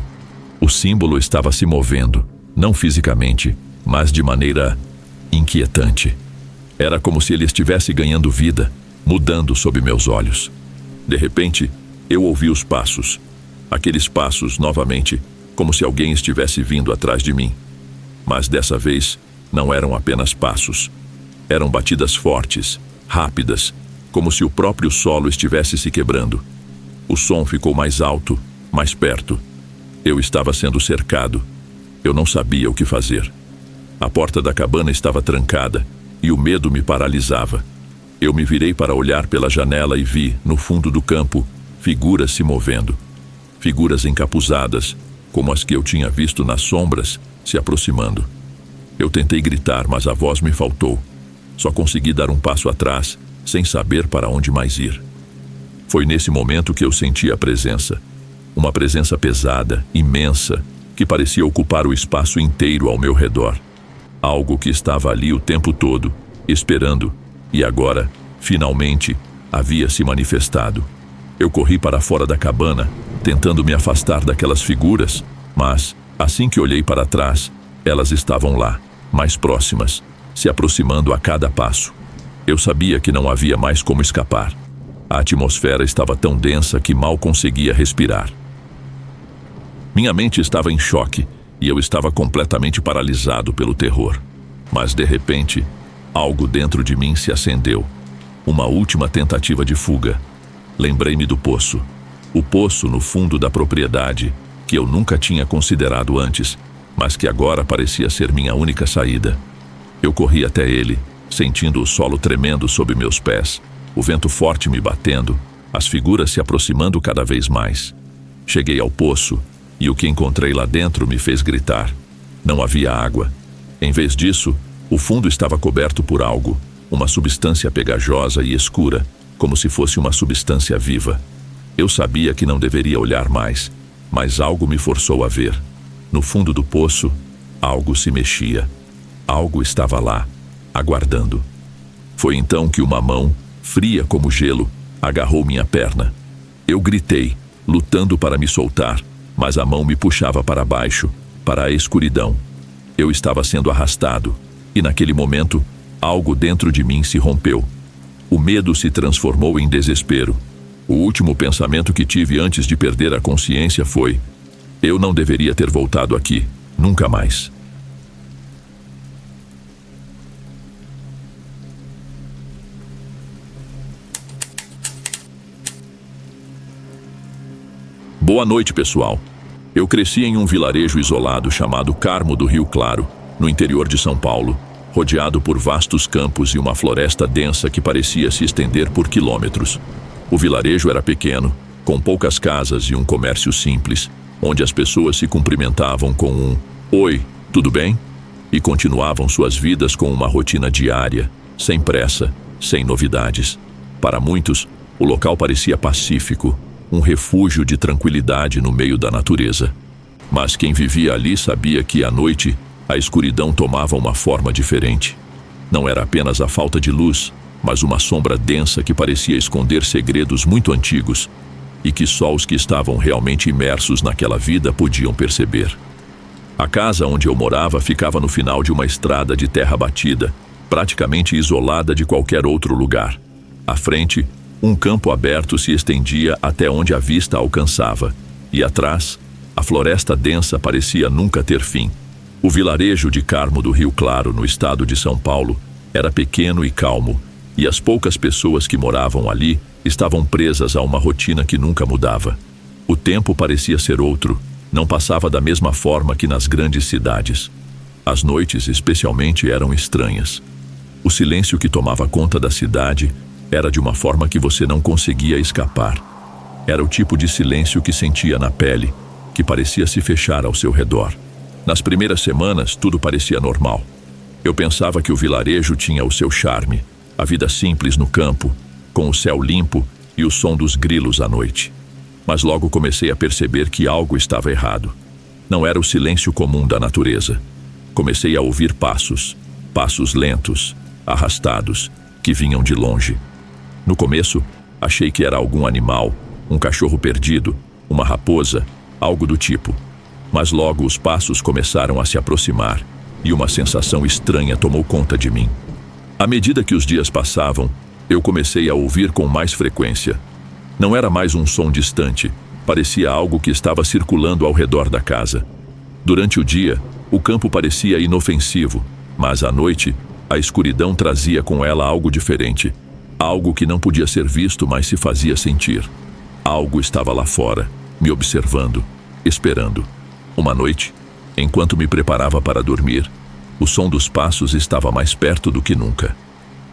O símbolo estava se movendo, não fisicamente, mas de maneira inquietante. Era como se ele estivesse ganhando vida, mudando sob meus olhos. De repente, eu ouvi os passos. Aqueles passos, novamente, como se alguém estivesse vindo atrás de mim. Mas dessa vez, não eram apenas passos. Eram batidas fortes, rápidas, como se o próprio solo estivesse se quebrando. O som ficou mais alto, mais perto. Eu estava sendo cercado. Eu não sabia o que fazer. A porta da cabana estava trancada e o medo me paralisava. Eu me virei para olhar pela janela e vi, no fundo do campo, figuras se movendo. Figuras encapuzadas, como as que eu tinha visto nas sombras, se aproximando. Eu tentei gritar, mas a voz me faltou. Só consegui dar um passo atrás, sem saber para onde mais ir. Foi nesse momento que eu senti a presença. Uma presença pesada, imensa, que parecia ocupar o espaço inteiro ao meu redor. Algo que estava ali o tempo todo, esperando, e agora, finalmente, havia se manifestado. Eu corri para fora da cabana, tentando me afastar daquelas figuras, mas, assim que olhei para trás, elas estavam lá, mais próximas, se aproximando a cada passo. Eu sabia que não havia mais como escapar. A atmosfera estava tão densa que mal conseguia respirar. Minha mente estava em choque e eu estava completamente paralisado pelo terror. Mas, de repente, algo dentro de mim se acendeu. Uma última tentativa de fuga. Lembrei-me do poço. O poço no fundo da propriedade, que eu nunca tinha considerado antes, mas que agora parecia ser minha única saída. Eu corri até ele, sentindo o solo tremendo sob meus pés, o vento forte me batendo, as figuras se aproximando cada vez mais. Cheguei ao poço, e o que encontrei lá dentro me fez gritar. Não havia água. Em vez disso, o fundo estava coberto por algo, uma substância pegajosa e escura, como se fosse uma substância viva. Eu sabia que não deveria olhar mais, mas algo me forçou a ver. No fundo do poço, algo se mexia. Algo estava lá, aguardando. Foi então que uma mão, fria como gelo, agarrou minha perna. Eu gritei, lutando para me soltar, mas a mão me puxava para baixo, para a escuridão. Eu estava sendo arrastado, e naquele momento, algo dentro de mim se rompeu. O medo se transformou em desespero. O último pensamento que tive antes de perder a consciência foi: eu não deveria ter voltado aqui, nunca mais. Boa noite, pessoal. Eu cresci em um vilarejo isolado chamado Carmo do Rio Claro, no interior de São Paulo, rodeado por vastos campos e uma floresta densa que parecia se estender por quilômetros. O vilarejo era pequeno, com poucas casas e um comércio simples, onde as pessoas se cumprimentavam com um "Oi, tudo bem?" e continuavam suas vidas com uma rotina diária, sem pressa, sem novidades. Para muitos, O local parecia pacífico, um refúgio de tranquilidade no meio da natureza. Mas quem vivia ali sabia que, à noite, a escuridão tomava uma forma diferente. Não era apenas a falta de luz, mas uma sombra densa que parecia esconder segredos muito antigos e que só os que estavam realmente imersos naquela vida podiam perceber. A casa onde eu morava ficava no final de uma estrada de terra batida, praticamente isolada de qualquer outro lugar. À frente, um campo aberto se estendia até onde a vista alcançava, e atrás, a floresta densa parecia nunca ter fim. O vilarejo de Carmo do Rio Claro, no estado de São Paulo, era pequeno e calmo, e as poucas pessoas que moravam ali estavam presas a uma rotina que nunca mudava. O tempo parecia ser outro, não passava da mesma forma que nas grandes cidades. As noites, especialmente, eram estranhas. O silêncio que tomava conta da cidade era de uma forma que você não conseguia escapar. Era o tipo de silêncio que sentia na pele, que parecia se fechar ao seu redor. Nas primeiras semanas, tudo parecia normal. Eu pensava que o vilarejo tinha o seu charme, a vida simples no campo, com o céu limpo e o som dos grilos à noite. Mas logo comecei a perceber que algo estava errado. Não era o silêncio comum da natureza. Comecei a ouvir passos lentos, arrastados, que vinham de longe. No começo, achei que era algum animal, um cachorro perdido, uma raposa, algo do tipo. Mas logo os passos começaram a se aproximar e uma sensação estranha tomou conta de mim. À medida que os dias passavam, eu comecei a ouvir com mais frequência. Não era mais um som distante, parecia algo que estava circulando ao redor da casa. Durante o dia, o campo parecia inofensivo, mas à noite, a escuridão trazia com ela algo diferente. Algo que não podia ser visto, mas se fazia sentir. Algo estava lá fora, me observando, esperando. Uma noite, enquanto me preparava para dormir, o som dos passos estava mais perto do que nunca.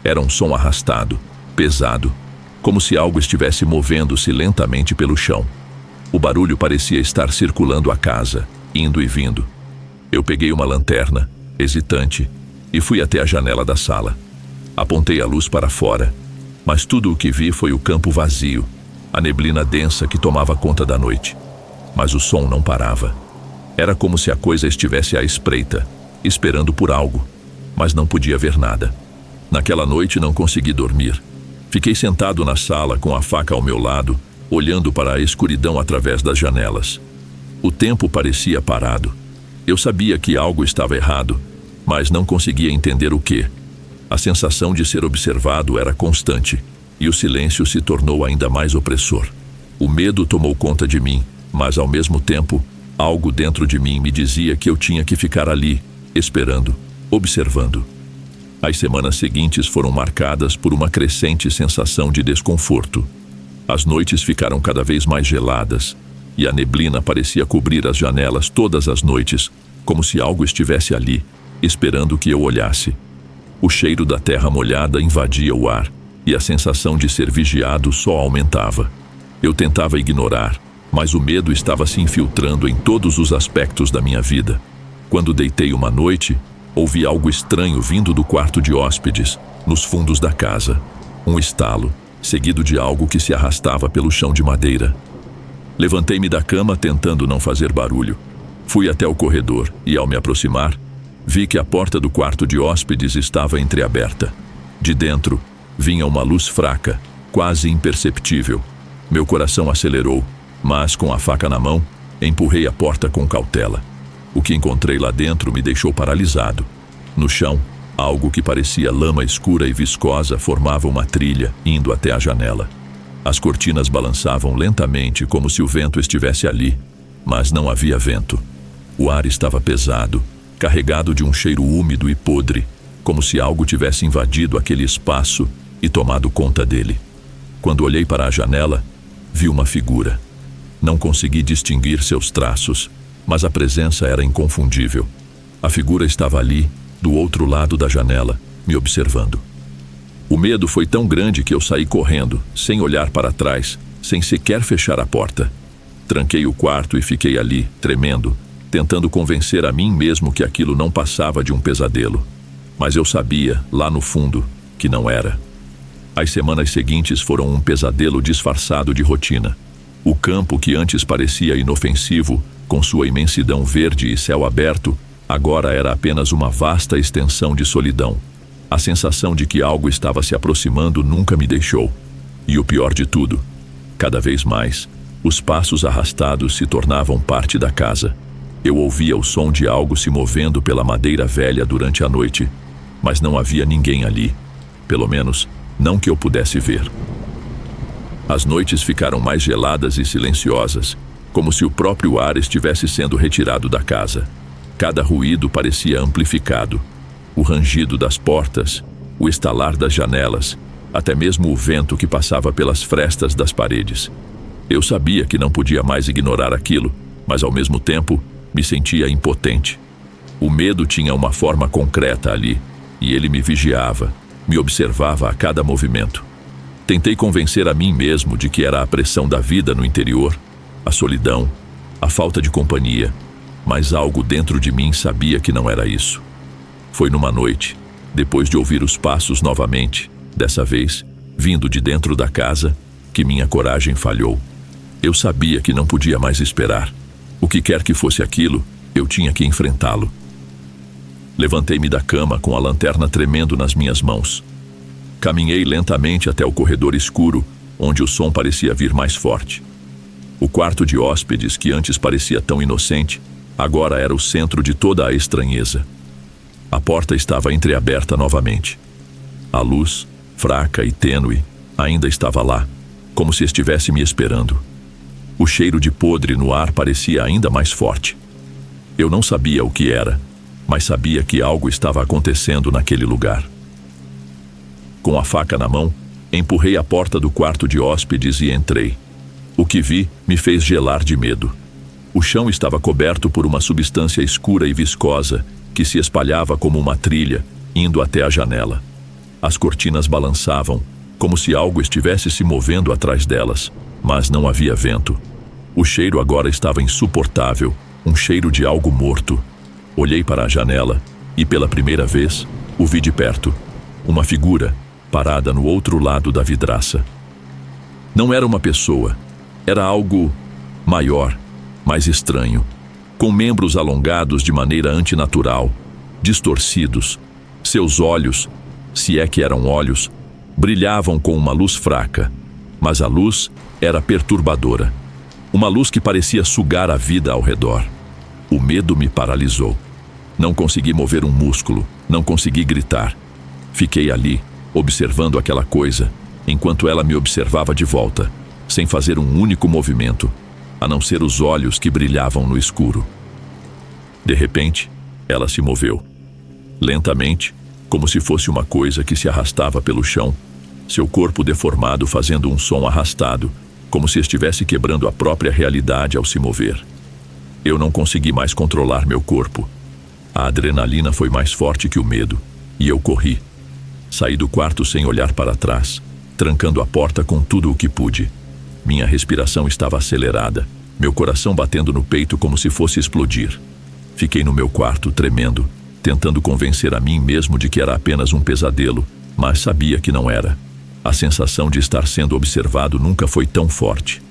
Era um som arrastado, pesado, como se algo estivesse movendo-se lentamente pelo chão. O barulho parecia estar circulando a casa, indo e vindo. Eu peguei uma lanterna, hesitante, e fui até a janela da sala. Apontei a luz para fora, mas tudo o que vi foi o campo vazio, a neblina densa que tomava conta da noite. Mas o som não parava. Era como se a coisa estivesse à espreita, esperando por algo, mas não podia ver nada. Naquela noite não consegui dormir. Fiquei sentado na sala com a faca ao meu lado, olhando para a escuridão através das janelas. O tempo parecia parado. Eu sabia que algo estava errado, mas não conseguia entender o quê. A sensação de ser observado era constante, e o silêncio se tornou ainda mais opressor. O medo tomou conta de mim, mas ao mesmo tempo, algo dentro de mim me dizia que eu tinha que ficar ali, esperando, observando. As semanas seguintes foram marcadas por uma crescente sensação de desconforto. As noites ficaram cada vez mais geladas, e a neblina parecia cobrir as janelas todas as noites, como se algo estivesse ali, esperando que eu olhasse. O cheiro da terra molhada invadia o ar, e a sensação de ser vigiado só aumentava. Eu tentava ignorar, mas o medo estava se infiltrando em todos os aspectos da minha vida. Quando deitei uma noite, ouvi algo estranho vindo do quarto de hóspedes, nos fundos da casa. Um estalo, seguido de algo que se arrastava pelo chão de madeira. Levantei-me da cama tentando não fazer barulho. Fui até o corredor e, ao me aproximar, vi que a porta do quarto de hóspedes estava entreaberta. De dentro, vinha uma luz fraca, quase imperceptível. Meu coração acelerou, mas com a faca na mão, empurrei a porta com cautela. O que encontrei lá dentro me deixou paralisado. No chão, algo que parecia lama escura e viscosa formava uma trilha, indo até a janela. As cortinas balançavam lentamente, como se o vento estivesse ali, mas não havia vento. O ar estava pesado, carregado de um cheiro úmido e podre, como se algo tivesse invadido aquele espaço e tomado conta dele. Quando olhei para a janela, vi uma figura. Não consegui distinguir seus traços, mas a presença era inconfundível. A figura estava ali, do outro lado da janela, me observando. O medo foi tão grande que eu saí correndo, sem olhar para trás, sem sequer fechar a porta. Tranquei o quarto e fiquei ali, tremendo, tentando convencer a mim mesmo que aquilo não passava de um pesadelo. Mas eu sabia, lá no fundo, que não era. As semanas seguintes foram um pesadelo disfarçado de rotina. O campo que antes parecia inofensivo, com sua imensidão verde e céu aberto, agora era apenas uma vasta extensão de solidão. A sensação de que algo estava se aproximando nunca me deixou. E o pior de tudo, cada vez mais, os passos arrastados se tornavam parte da casa. Eu ouvia o som de algo se movendo pela madeira velha durante a noite, mas não havia ninguém ali. Pelo menos, não que eu pudesse ver. As noites ficaram mais geladas e silenciosas, como se o próprio ar estivesse sendo retirado da casa. Cada ruído parecia amplificado. O rangido das portas, o estalar das janelas, até mesmo o vento que passava pelas frestas das paredes. Eu sabia que não podia mais ignorar aquilo, mas ao mesmo tempo me sentia impotente. O medo tinha uma forma concreta ali, e ele me vigiava, me observava a cada movimento. Tentei convencer a mim mesmo de que era a pressão da vida no interior, a solidão, a falta de companhia, mas algo dentro de mim sabia que não era isso. Foi numa noite, depois de ouvir os passos novamente, dessa vez, vindo de dentro da casa, que minha coragem falhou. Eu sabia que não podia mais esperar. O que quer que fosse aquilo, eu tinha que enfrentá-lo. Levantei-me da cama com a lanterna tremendo nas minhas mãos. Caminhei lentamente até o corredor escuro, onde o som parecia vir mais forte. O quarto de hóspedes, que antes parecia tão inocente, agora era o centro de toda a estranheza. A porta estava entreaberta novamente. A luz, fraca e tênue, ainda estava lá, como se estivesse me esperando. O cheiro de podre no ar parecia ainda mais forte. Eu não sabia o que era, mas sabia que algo estava acontecendo naquele lugar. Com a faca na mão, empurrei a porta do quarto de hóspedes e entrei. O que vi me fez gelar de medo. O chão estava coberto por uma substância escura e viscosa que se espalhava como uma trilha, indo até a janela. As cortinas balançavam, como se algo estivesse se movendo atrás delas, mas não havia vento. O cheiro agora estava insuportável, um cheiro de algo morto. Olhei para a janela e, pela primeira vez, o vi de perto. Uma figura, parada no outro lado da vidraça. Não era uma pessoa, era algo maior, mais estranho, com membros alongados de maneira antinatural, distorcidos. Seus olhos, se é que eram olhos, brilhavam com uma luz fraca, mas a luz era perturbadora. Uma luz que parecia sugar a vida ao redor. O medo me paralisou. Não consegui mover um músculo, não consegui gritar. Fiquei ali, observando aquela coisa, enquanto ela me observava de volta, sem fazer um único movimento, a não ser os olhos que brilhavam no escuro. De repente, ela se moveu. Lentamente, como se fosse uma coisa que se arrastava pelo chão, seu corpo deformado fazendo um som arrastado, como se estivesse quebrando a própria realidade ao se mover. Eu não consegui mais controlar meu corpo. A adrenalina foi mais forte que o medo, e eu corri. Saí do quarto sem olhar para trás, trancando a porta com tudo o que pude. Minha respiração estava acelerada, meu coração batendo no peito como se fosse explodir. Fiquei no meu quarto, tremendo, tentando convencer a mim mesmo de que era apenas um pesadelo, mas sabia que não era. A sensação de estar sendo observado nunca foi tão forte.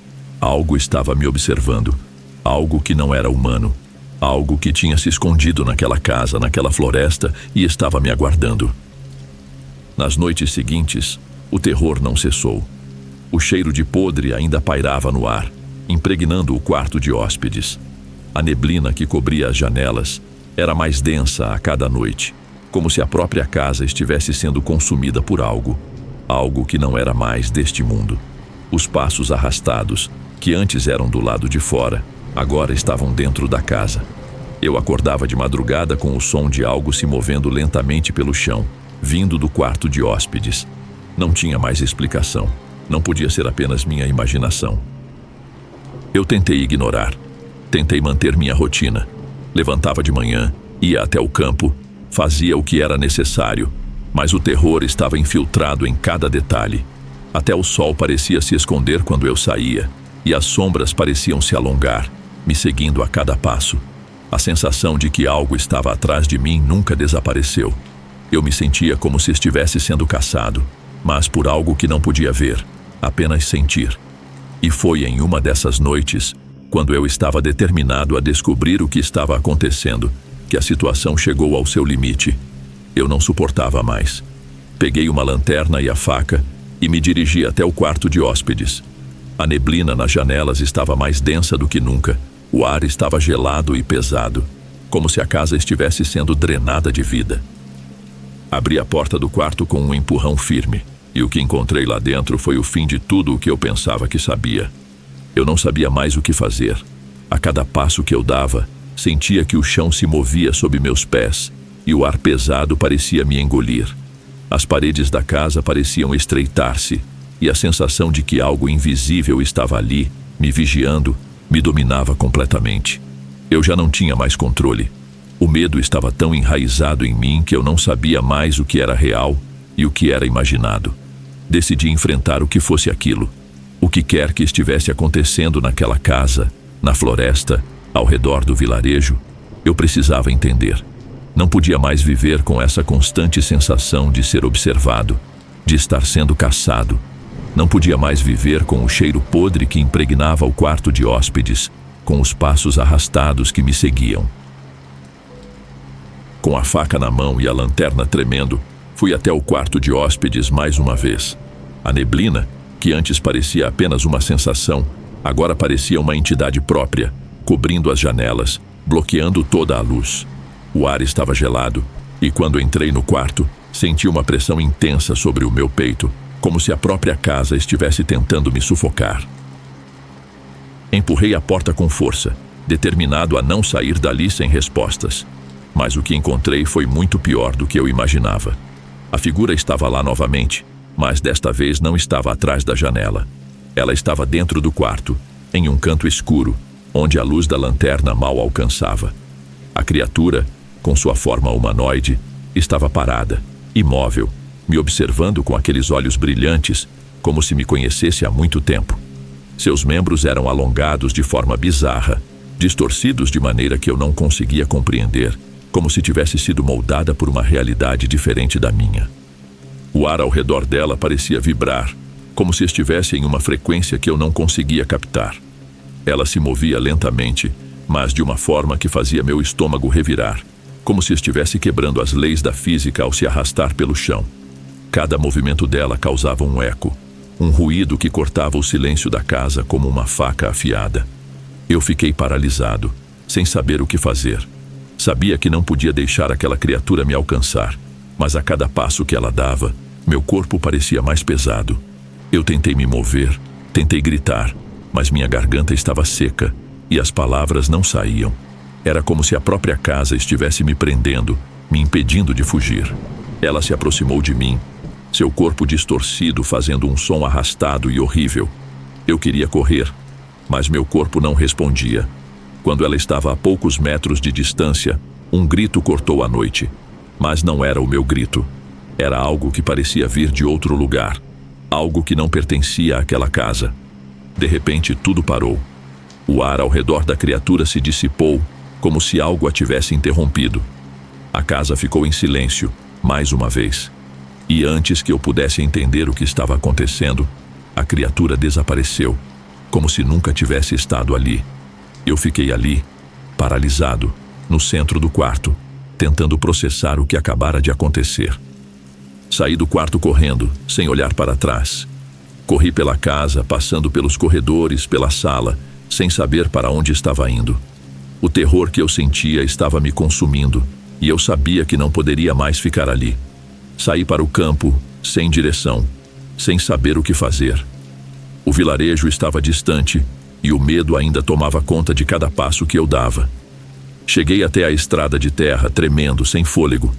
Algo estava me observando, algo que não era humano, algo que tinha se escondido naquela casa, naquela floresta e estava me aguardando. Nas noites seguintes, o terror não cessou. O cheiro de podre ainda pairava no ar, impregnando o quarto de hóspedes. A neblina que cobria as janelas era mais densa a cada noite, como se a própria casa estivesse sendo consumida por algo que não era mais deste mundo. Os passos arrastados, que antes eram do lado de fora, agora estavam dentro da casa. Eu acordava de madrugada com o som de algo se movendo lentamente pelo chão, vindo do quarto de hóspedes. Não tinha mais explicação. Não podia ser apenas minha imaginação. Eu tentei ignorar. Tentei manter minha rotina. Levantava de manhã, ia até o campo, fazia o que era necessário, mas o terror estava infiltrado em cada detalhe. Até o sol parecia se esconder quando eu saía, e as sombras pareciam se alongar, me seguindo a cada passo. A sensação de que algo estava atrás de mim nunca desapareceu. Eu me sentia como se estivesse sendo caçado. mas por algo que não podia ver, apenas sentir. E foi em uma dessas noites, quando eu estava determinado a descobrir o que estava acontecendo, que a situação chegou ao seu limite. Eu não suportava mais. Peguei uma lanterna e a faca e me dirigi até o quarto de hóspedes. A neblina nas janelas estava mais densa do que nunca. O ar estava gelado e pesado, como se a casa estivesse sendo drenada de vida. Abri a porta do quarto com um empurrão firme, e o que encontrei lá dentro foi o fim de tudo o que eu pensava que sabia. Eu não sabia mais o que fazer. A cada passo que eu dava, sentia que o chão se movia sob meus pés, e o ar pesado parecia me engolir. As paredes da casa pareciam estreitar-se, e a sensação de que algo invisível estava ali, me vigiando, me dominava completamente. Eu já não tinha mais controle. O medo estava tão enraizado em mim que eu não sabia mais o que era real e o que era imaginado. Decidi enfrentar o que fosse aquilo. O que quer que estivesse acontecendo naquela casa, na floresta, ao redor do vilarejo, eu precisava entender. Não podia mais viver com essa constante sensação de ser observado, de estar sendo caçado. Não podia mais viver com o cheiro podre que impregnava o quarto de hóspedes, com os passos arrastados que me seguiam. Com a faca na mão e a lanterna tremendo, fui até o quarto de hóspedes mais uma vez. A neblina, que antes parecia apenas uma sensação, agora parecia uma entidade própria, cobrindo as janelas, bloqueando toda a luz. O ar estava gelado, e quando entrei no quarto, senti uma pressão intensa sobre o meu peito, como se a própria casa estivesse tentando me sufocar. Empurrei a porta com força, determinado a não sair dali sem respostas. Mas o que encontrei foi muito pior do que eu imaginava. A figura estava lá novamente, mas desta vez não estava atrás da janela. Ela estava dentro do quarto, em um canto escuro, onde a luz da lanterna mal alcançava. A criatura, com sua forma humanoide, estava parada, imóvel, me observando com aqueles olhos brilhantes, como se me conhecesse há muito tempo. Seus membros eram alongados de forma bizarra, distorcidos de maneira que eu não conseguia compreender, como se tivesse sido moldada por uma realidade diferente da minha. O ar ao redor dela parecia vibrar, como se estivesse em uma frequência que eu não conseguia captar. Ela se movia lentamente, mas de uma forma que fazia meu estômago revirar, como se estivesse quebrando as leis da física ao se arrastar pelo chão. Cada movimento dela causava um eco, um ruído que cortava o silêncio da casa como uma faca afiada. Eu fiquei paralisado, sem saber o que fazer. Sabia que não podia deixar aquela criatura me alcançar, mas a cada passo que ela dava, meu corpo parecia mais pesado. Eu tentei me mover, tentei gritar, mas minha garganta estava seca e as palavras não saíam. Era como se a própria casa estivesse me prendendo, me impedindo de fugir. Ela se aproximou de mim, seu corpo distorcido fazendo um som arrastado e horrível. Eu queria correr, mas meu corpo não respondia. Quando ela estava a poucos metros de distância, um grito cortou a noite. Mas não era o meu grito. Era algo que parecia vir de outro lugar. Algo que não pertencia àquela casa. De repente, tudo parou. O ar ao redor da criatura se dissipou, como se algo a tivesse interrompido. A casa ficou em silêncio, mais uma vez. E antes que eu pudesse entender o que estava acontecendo, a criatura desapareceu, como se nunca tivesse estado ali. Eu fiquei ali, paralisado, no centro do quarto, tentando processar o que acabara de acontecer. Saí do quarto correndo, sem olhar para trás. Corri pela casa, passando pelos corredores, pela sala, sem saber para onde estava indo. O terror que eu sentia estava me consumindo, e eu sabia que não poderia mais ficar ali. Saí para o campo, sem direção, sem saber o que fazer. O vilarejo estava distante, e o medo ainda tomava conta de cada passo que eu dava. Cheguei até a estrada de terra, tremendo, sem fôlego.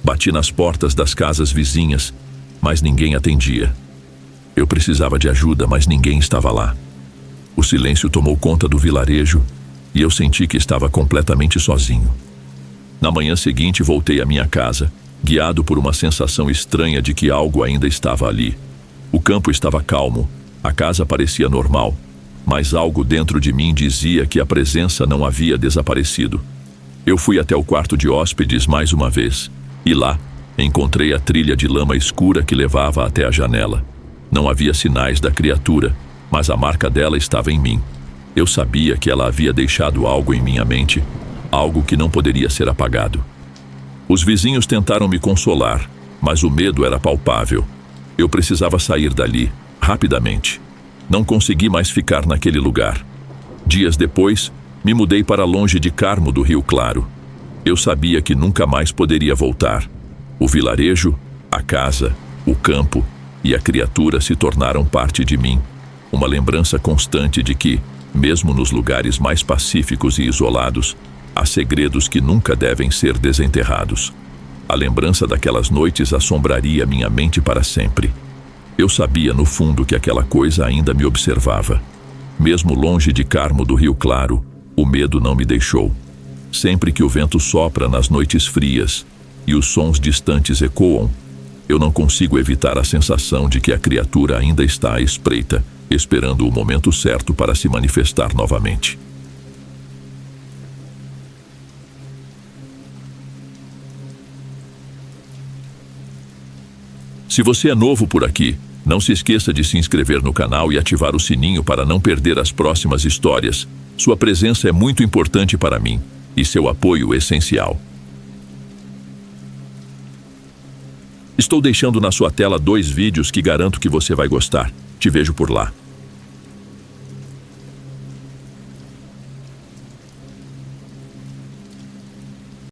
Bati nas portas das casas vizinhas, mas ninguém atendia. Eu precisava de ajuda, mas ninguém estava lá. O silêncio tomou conta do vilarejo, e eu senti que estava completamente sozinho. Na manhã seguinte, voltei à minha casa, guiado por uma sensação estranha de que algo ainda estava ali. O campo estava calmo, a casa parecia normal, mas algo dentro de mim dizia que a presença não havia desaparecido. Eu fui até o quarto de hóspedes mais uma vez, e lá, Encontrei a trilha de lama escura que levava até a janela. Não havia sinais da criatura, mas a marca dela estava em mim. Eu sabia que ela havia deixado algo em minha mente, algo que não poderia ser apagado. Os vizinhos tentaram me consolar, mas o medo era palpável. Eu precisava sair dali, rapidamente. Não consegui mais ficar naquele lugar. Dias depois, me mudei para longe de Carmo do Rio Claro. Eu sabia que nunca mais poderia voltar. O vilarejo, a casa, o campo e a criatura se tornaram parte de mim. Uma lembrança constante de que, mesmo nos lugares mais pacíficos e isolados, há segredos que nunca devem ser desenterrados. A lembrança daquelas noites assombraria minha mente para sempre. Eu sabia, no fundo, que aquela coisa ainda me observava. Mesmo longe de Carmo do Rio Claro, o medo não me deixou. Sempre que o vento sopra nas noites frias e os sons distantes ecoam, eu não consigo evitar a sensação de que a criatura ainda está à espreita, esperando o momento certo para se manifestar novamente. Se você é novo por aqui, não se esqueça de se inscrever no canal e ativar o sininho para não perder as próximas histórias. Sua presença é muito importante para mim e seu apoio essencial. Estou deixando na sua tela 2 vídeos que garanto que você vai gostar. Te vejo por lá.